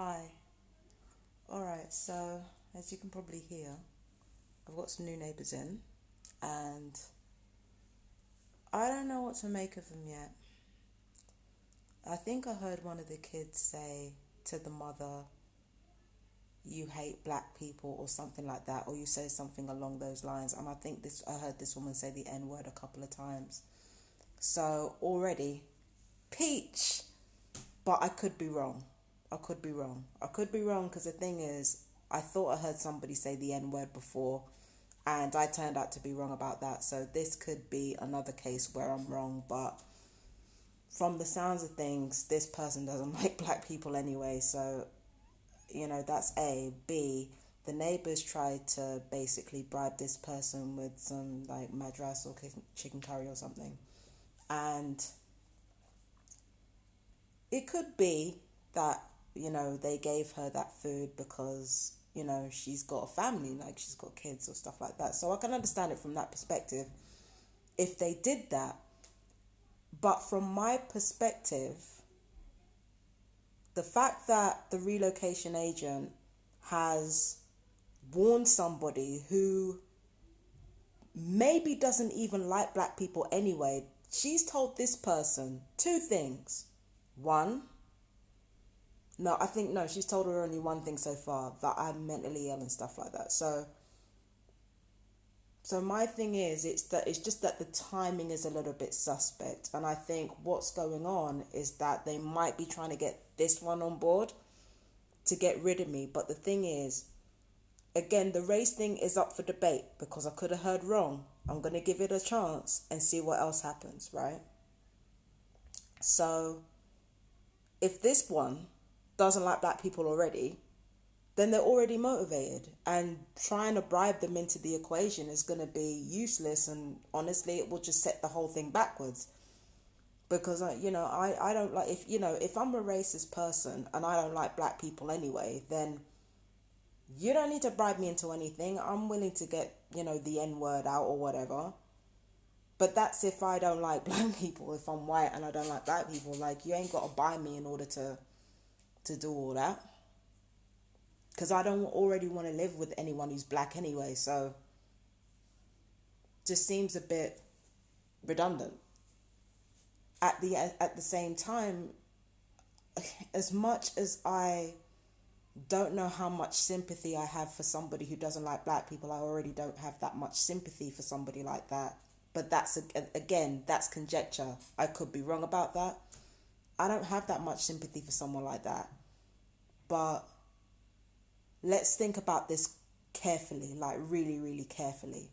Hi. Alright, so as you can probably hear, I've got some new neighbours in, and I don't know what to make of them yet. I think I heard one of the kids say to the mother, "You hate black people," or something like that, or you say something along those lines. And I heard this woman say the N word a couple of times. So already, peach. But I could be wrong. I could be wrong because the thing is, I thought I heard somebody say the N word before, and I turned out to be wrong about that. So this could be another case where I'm wrong. But from the sounds of things, this person doesn't like black people anyway. So, that's A. B. The neighbours tried to basically bribe this person with some like madras or chicken curry or something. And it could be that, they gave her that food because, she's got a family, like she's got kids or stuff like that. So I can understand it from that perspective if they did that. But from my perspective, the fact that the relocation agent has warned somebody who maybe doesn't even like black people anyway, she's told this person two things. One, no, I think no, she's told her only one thing so far, that I'm mentally ill and stuff like that. So my thing is, it's just that the timing is a little bit suspect, and I think what's going on is that they might be trying to get this one on board to get rid of me. But the thing is, again, the race thing is up for debate because I could have heard wrong. I'm gonna give it a chance and see what else happens, right? So if this one doesn't like black people already, then they're already motivated, and trying to bribe them into the equation is going to be useless, and honestly it will just set the whole thing backwards. Because I don't like, if I'm a racist person and I don't like black people anyway, then you don't need to bribe me into anything. I'm willing to get the N word out or whatever. But that's if I don't like black people. If I'm white and I don't like black people, like, you ain't got to buy me in order to do all that, because I don't already want to live with anyone who's black anyway. So just seems a bit redundant. At the same time, as much as I don't know how much sympathy I have for somebody who doesn't like black people, I already don't have that much sympathy for somebody like that. But again, that's conjecture. I could be wrong about that. I don't have that much sympathy for someone like that. But let's think about this carefully, like really, really carefully.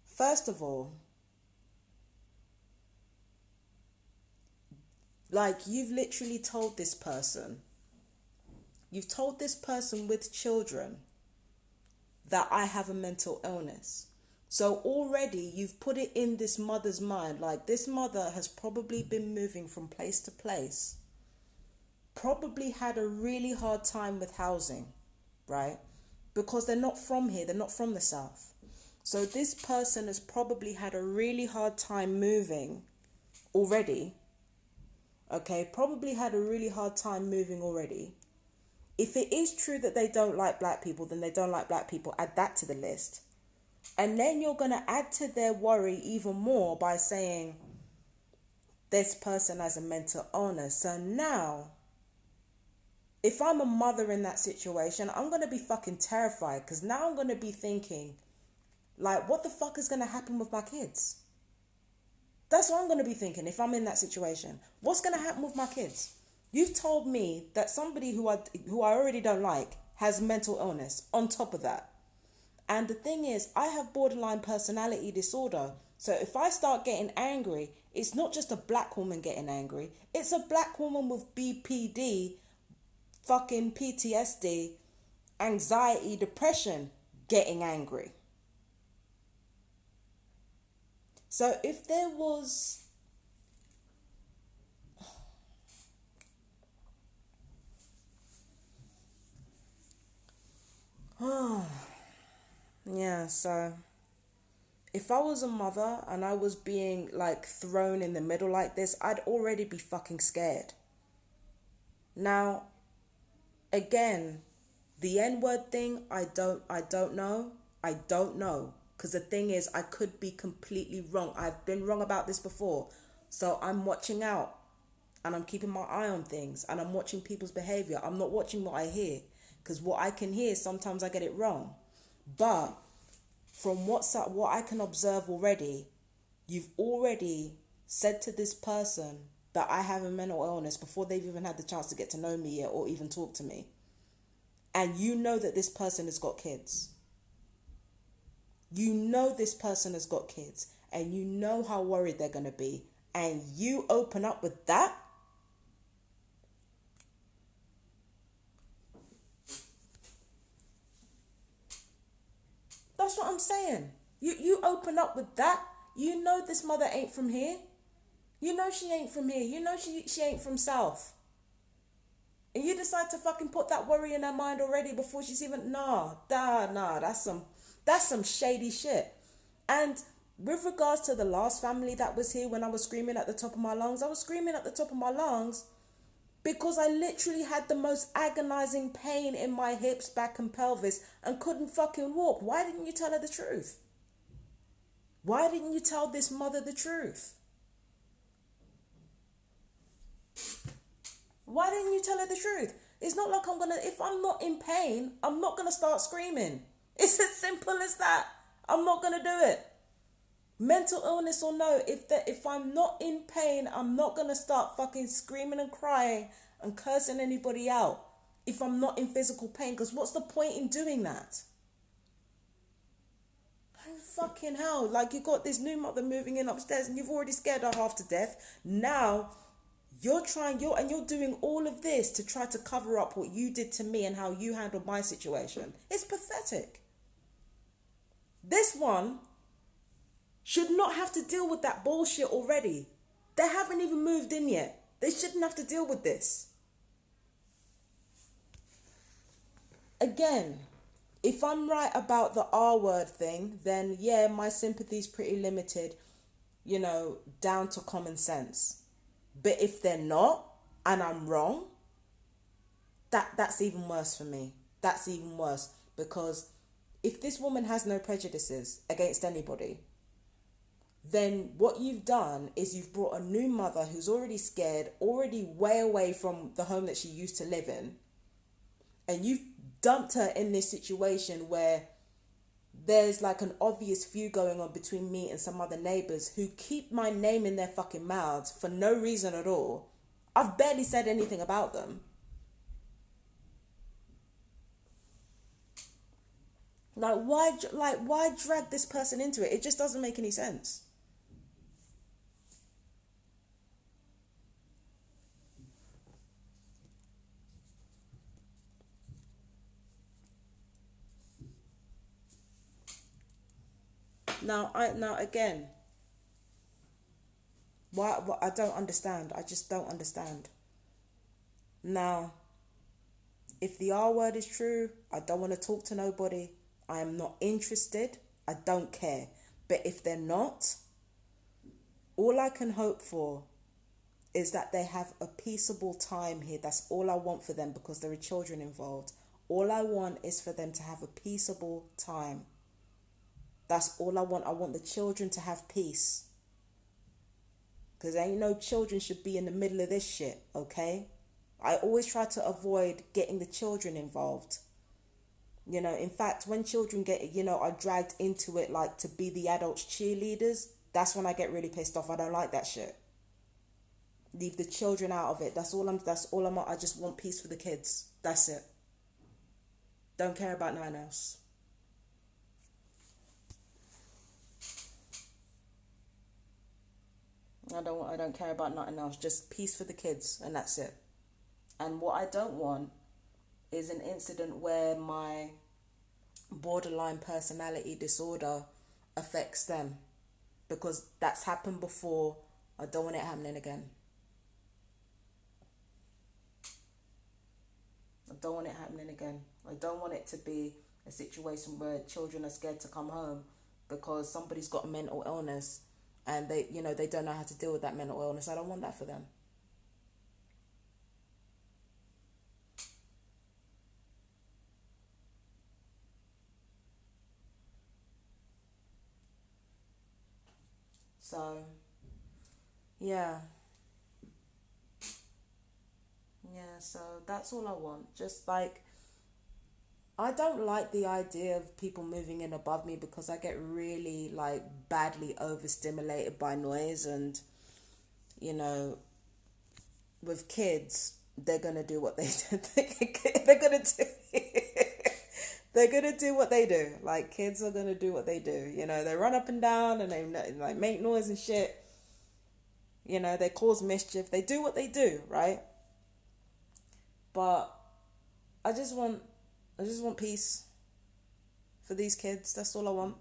First of all, like, you've told this person with children that I have a mental illness. So already you've put it in this mother's mind, like this mother has probably been moving from place to place, probably had a really hard time with housing, right? Because they're not from here, they're not from the South. So this person has probably had a really hard time moving already. Okay, probably had a really hard time moving already. If it is true that they don't like black people, then they don't like black people. Add that to the list. And then you're going to add to their worry even more by saying this person has a mental illness. So now, if I'm a mother in that situation, I'm going to be fucking terrified, because now I'm going to be thinking, like, what the fuck is going to happen with my kids? That's what I'm going to be thinking if I'm in that situation. What's going to happen with my kids? You've told me that somebody who I already don't like has mental illness on top of that. And the thing is, I have borderline personality disorder. So if I start getting angry, it's not just a black woman getting angry. It's a black woman with BPD, fucking PTSD, anxiety, depression getting angry. So if there was... yeah, so if I was a mother and I was being like thrown in the middle like this, I'd already be fucking scared. Now, Again, the N-word thing, I don't know. I don't know. Because the thing is, I could be completely wrong. I've been wrong about this before. So I'm watching out. And I'm keeping my eye on things. And I'm watching people's behavior. I'm not watching what I hear. Because what I can hear, sometimes I get it wrong. But from what I can observe already, you've already said to this person that I have a mental illness before they've even had the chance to get to know me yet or even talk to me. And you know that this person has got kids. You know this person has got kids. And you know how worried they're going to be. And you open up with that? That's what I'm saying. You open up with that. You know this mother ain't from here. You know she ain't from here. You know she ain't from South. And you decide to fucking put that worry in her mind already before she's even... Nah, that's some shady shit. And with regards to the last family that was here when I was screaming at the top of my lungs, I was screaming at the top of my lungs because I literally had the most agonizing pain in my hips, back and pelvis and couldn't fucking walk. Why didn't you tell her the truth? Why didn't you tell this mother the truth? Why didn't you tell her the truth? It's not like if I'm not in pain, I'm not gonna start screaming. It's as simple as that. I'm not gonna do it. Mental illness or no, if I'm not in pain, I'm not gonna start fucking screaming and crying and cursing anybody out if I'm not in physical pain, because what's the point in doing that? Fucking hell, like you got this new mother moving in upstairs and you've already scared her half to death. Now you're doing all of this to try to cover up what you did to me and how you handled my situation. It's pathetic. This one should not have to deal with that bullshit already. They haven't even moved in yet. They shouldn't have to deal with this. Again, if I'm right about the R-word thing, then yeah, my sympathy's pretty limited, down to common sense. But if they're not, and I'm wrong, that's even worse for me. That's even worse. Because if this woman has no prejudices against anybody, then what you've done is you've brought a new mother who's already scared, already way away from the home that she used to live in, and you've dumped her in this situation where there's like an obvious feud going on between me and some other neighbours who keep my name in their fucking mouths for no reason at all. I've barely said anything about them. Why drag this person into it? It just doesn't make any sense. Now again, why I don't understand. I just don't understand. Now, if the R word is true, I don't want to talk to nobody. I am not interested. I don't care. But if they're not, all I can hope for is that they have a peaceable time here. That's all I want for them, because there are children involved. All I want is for them to have a peaceable time. That's all I want. I want the children to have peace. Because ain't no children should be in the middle of this shit, okay? I always try to avoid getting the children involved. In fact, when children get, are dragged into it, like to be the adults' cheerleaders, that's when I get really pissed off. I don't like that shit. Leave the children out of it. That's all I'm. I just want peace for the kids. That's it. Don't care about nothing else. I don't care about nothing else. Just peace for the kids, and that's it. And what I don't want is an incident where my borderline personality disorder affects them, because that's happened before. I don't want it happening again. I don't want it happening again. I don't want it to be a situation where children are scared to come home because somebody's got a mental illness and they don't know how to deal with that mental illness. I don't want that for them. So, yeah. Yeah, so that's all I want. Just like, I don't like the idea of people moving in above me because I get really like badly overstimulated by noise, and you know, with kids, they're gonna do what they do. They're gonna do. They're gonna do what they do. Like kids are gonna do what they do. You know, they run up and down and they like make noise and shit. You know, they cause mischief. They do what they do, right? But I just want, I just want peace for these kids. That's all I want.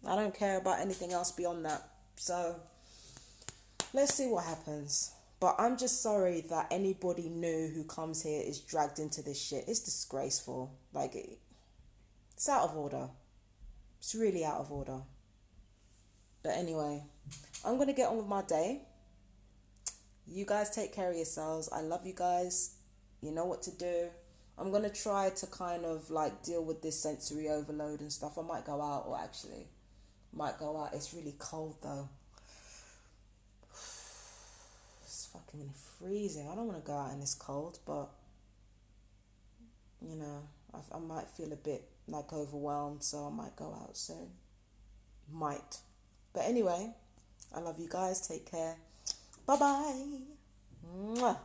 I don't care about anything else beyond that. So let's see what happens. But I'm just sorry that anybody new who comes here is dragged into this shit. It's disgraceful. Like, it's out of order. It's really out of order. But anyway, I'm going to get on with my day. You guys take care of yourselves. I love you guys. You know what to do. I'm going to try to kind of like deal with this sensory overload and stuff. I might go out, or actually might go out. It's really cold though. It's fucking freezing. I don't want to go out in this cold, but you know, I might feel a bit like overwhelmed, so I might go out soon. Might. But anyway, I love you guys. Take care. Bye bye.